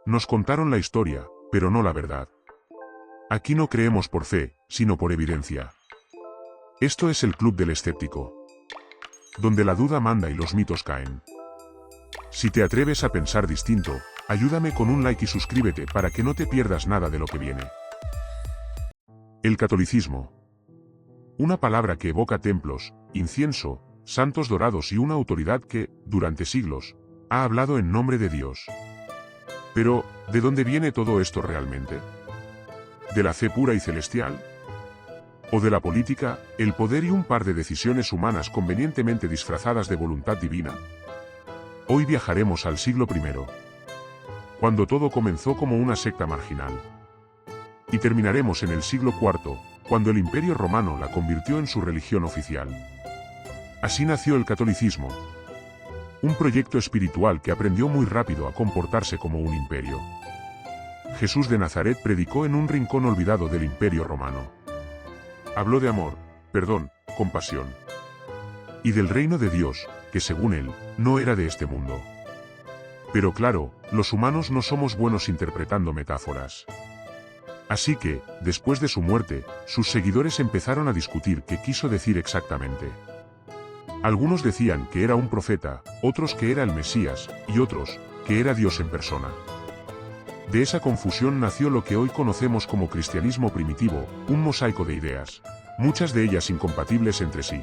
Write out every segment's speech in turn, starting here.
Nos contaron la historia, pero no la verdad. Aquí no creemos por fe, sino por evidencia. Esto es el Club del Escéptico, donde la duda manda y los mitos caen. Si te atreves a pensar distinto, ayúdame con un like y suscríbete para que no te pierdas nada de lo que viene. El catolicismo. Una palabra que evoca templos, incienso, santos dorados y una autoridad que, durante siglos, ha hablado en nombre de Dios. Pero, ¿de dónde viene todo esto realmente? ¿De la fe pura y celestial? ¿O de la política, el poder y un par de decisiones humanas convenientemente disfrazadas de voluntad divina? Hoy viajaremos al siglo I, cuando todo comenzó como una secta marginal. Y terminaremos en el siglo IV, cuando el Imperio Romano la convirtió en su religión oficial. Así nació el catolicismo, un proyecto espiritual que aprendió muy rápido a comportarse como un imperio. Jesús de Nazaret predicó en un rincón olvidado del Imperio Romano. Habló de amor, perdón, compasión. Y del reino de Dios, que según él, no era de este mundo. Pero claro, los humanos no somos buenos interpretando metáforas. Así que, después de su muerte, sus seguidores empezaron a discutir qué quiso decir exactamente. Algunos decían que era un profeta, otros que era el Mesías, y otros, que era Dios en persona. De esa confusión nació lo que hoy conocemos como cristianismo primitivo, un mosaico de ideas, muchas de ellas incompatibles entre sí.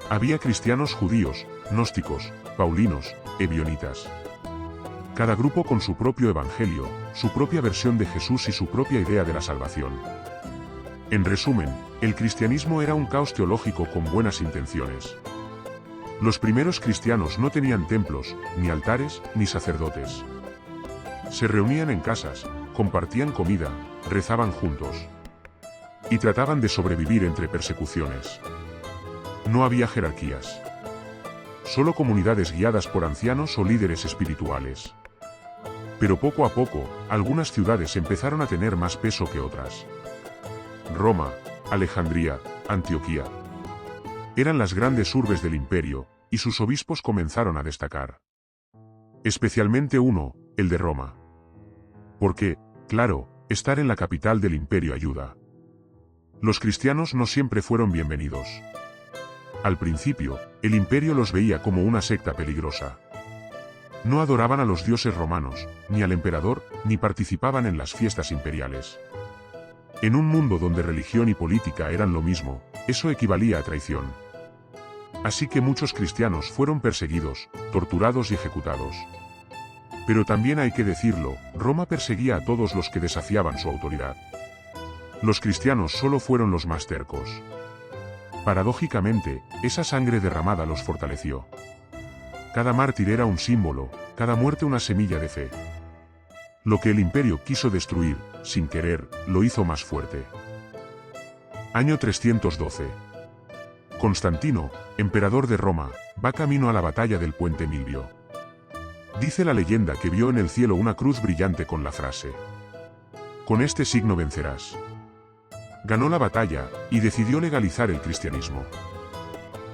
Había cristianos judíos, gnósticos, paulinos, ebionitas. Cada grupo con su propio evangelio, su propia versión de Jesús y su propia idea de la salvación. En resumen, el cristianismo era un caos teológico con buenas intenciones. Los primeros cristianos no tenían templos, ni altares, ni sacerdotes. Se reunían en casas, compartían comida, rezaban juntos. Y trataban de sobrevivir entre persecuciones. No había jerarquías. Solo comunidades guiadas por ancianos o líderes espirituales. Pero poco a poco, algunas ciudades empezaron a tener más peso que otras. Roma, Alejandría, Antioquía. Eran las grandes urbes del imperio, y sus obispos comenzaron a destacar. Especialmente uno, el de Roma. Porque, claro, estar en la capital del imperio ayuda. Los cristianos no siempre fueron bienvenidos. Al principio, el imperio los veía como una secta peligrosa. No adoraban a los dioses romanos, ni al emperador, ni participaban en las fiestas imperiales. En un mundo donde religión y política eran lo mismo, eso equivalía a traición. Así que muchos cristianos fueron perseguidos, torturados y ejecutados. Pero también hay que decirlo, Roma perseguía a todos los que desafiaban su autoridad. Los cristianos solo fueron los más tercos. Paradójicamente, esa sangre derramada los fortaleció. Cada mártir era un símbolo, cada muerte una semilla de fe. Lo que el imperio quiso destruir, sin querer, lo hizo más fuerte. Año 312. Constantino, emperador de Roma, va camino a la batalla del puente Milvio. Dice la leyenda que vio en el cielo una cruz brillante con la frase: "Con este signo vencerás". Ganó la batalla, y decidió legalizar el cristianismo.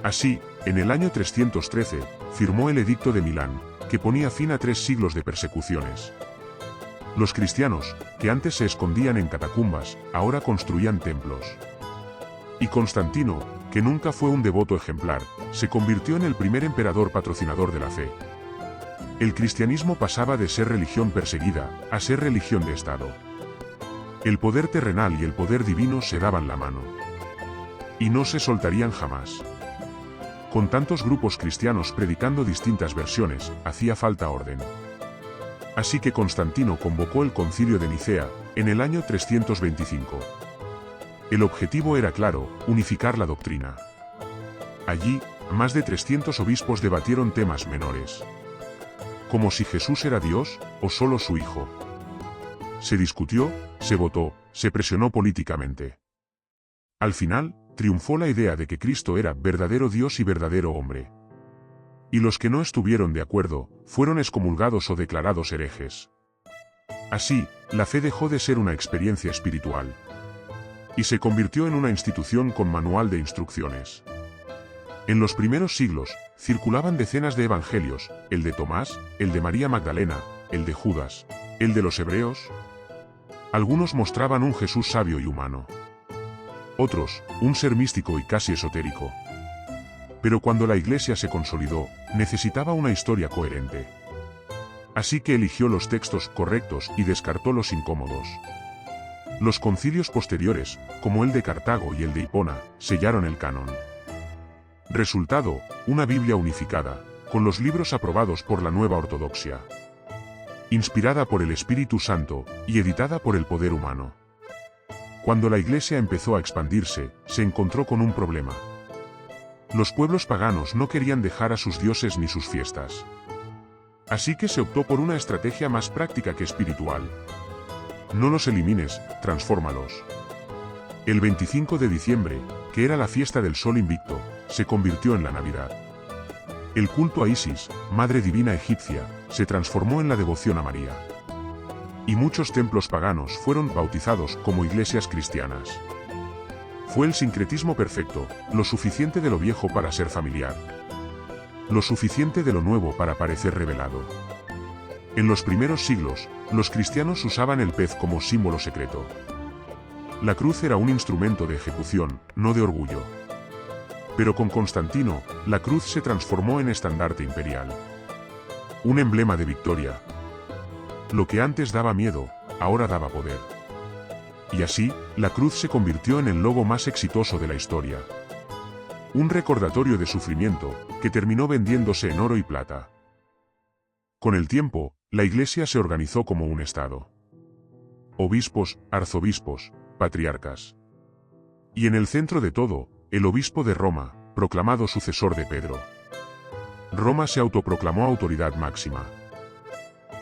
Así, en el año 313, firmó el Edicto de Milán, que ponía fin a 3 siglos de persecuciones. Los cristianos, que antes se escondían en catacumbas, ahora construían templos. Y Constantino, que nunca fue un devoto ejemplar, se convirtió en el primer emperador patrocinador de la fe. El cristianismo pasaba de ser religión perseguida, a ser religión de Estado. El poder terrenal y el poder divino se daban la mano. Y no se soltarían jamás. Con tantos grupos cristianos predicando distintas versiones, hacía falta orden. Así que Constantino convocó el Concilio de Nicea, en el año 325. El objetivo era claro, unificar la doctrina. Allí, más de 300 obispos debatieron temas menores. Como si Jesús era Dios, o solo su Hijo. Se discutió, se votó, se presionó políticamente. Al final, triunfó la idea de que Cristo era verdadero Dios y verdadero hombre. Y los que no estuvieron de acuerdo, fueron excomulgados o declarados herejes. Así, la fe dejó de ser una experiencia espiritual. Y se convirtió en una institución con manual de instrucciones. En los primeros siglos, circulaban decenas de evangelios, el de Tomás, el de María Magdalena, el de Judas, ¿El de los hebreos? Algunos mostraban un Jesús sabio y humano. Otros, un ser místico y casi esotérico. Pero cuando la Iglesia se consolidó, necesitaba una historia coherente. Así que eligió los textos correctos y descartó los incómodos. Los concilios posteriores, como el de Cartago y el de Hipona, sellaron el canon. Resultado, una Biblia unificada, con los libros aprobados por la nueva ortodoxia. Inspirada por el Espíritu Santo, y editada por el poder humano. Cuando la Iglesia empezó a expandirse, se encontró con un problema. Los pueblos paganos no querían dejar a sus dioses ni sus fiestas. Así que se optó por una estrategia más práctica que espiritual. No los elimines, transfórmalos. El 25 de diciembre, que era la fiesta del Sol Invicto, se convirtió en la Navidad. El culto a Isis, madre divina egipcia, se transformó en la devoción a María. Y muchos templos paganos fueron bautizados como iglesias cristianas. Fue el sincretismo perfecto, lo suficiente de lo viejo para ser familiar. Lo suficiente de lo nuevo para parecer revelado. En los primeros siglos, los cristianos usaban el pez como símbolo secreto. La cruz era un instrumento de ejecución, no de orgullo. Pero con Constantino, la cruz se transformó en estandarte imperial. Un emblema de victoria. Lo que antes daba miedo, ahora daba poder. Y así, la cruz se convirtió en el logo más exitoso de la historia. Un recordatorio de sufrimiento, que terminó vendiéndose en oro y plata. Con el tiempo, la Iglesia se organizó como un Estado. Obispos, arzobispos, patriarcas. Y en el centro de todo, el obispo de Roma, proclamado sucesor de Pedro. Roma se autoproclamó autoridad máxima.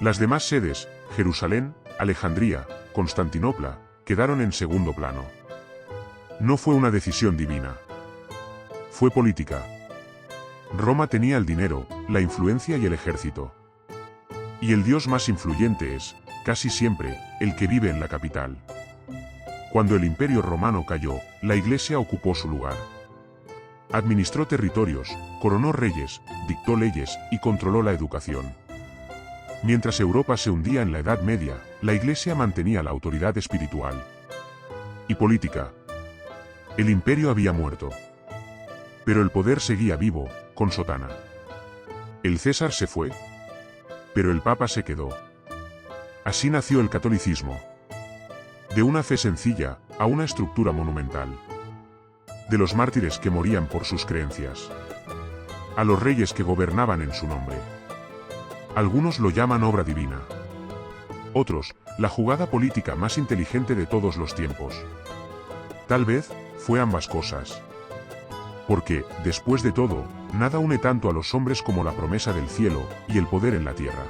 Las demás sedes, Jerusalén, Alejandría, Constantinopla, quedaron en segundo plano. No fue una decisión divina. Fue política. Roma tenía el dinero, la influencia y el ejército. Y el dios más influyente es, casi siempre, el que vive en la capital. Cuando el Imperio Romano cayó, la Iglesia ocupó su lugar. Administró territorios, coronó reyes, dictó leyes y controló la educación. Mientras Europa se hundía en la Edad Media, la Iglesia mantenía la autoridad espiritual y política. El imperio había muerto. Pero el poder seguía vivo, con sotana. El César se fue, pero el Papa se quedó. Así nació el catolicismo. De una fe sencilla, a una estructura monumental. De los mártires que morían por sus creencias. A los reyes que gobernaban en su nombre. Algunos lo llaman obra divina. Otros, la jugada política más inteligente de todos los tiempos. Tal vez, fue ambas cosas. Porque, después de todo, nada une tanto a los hombres como la promesa del cielo y el poder en la tierra.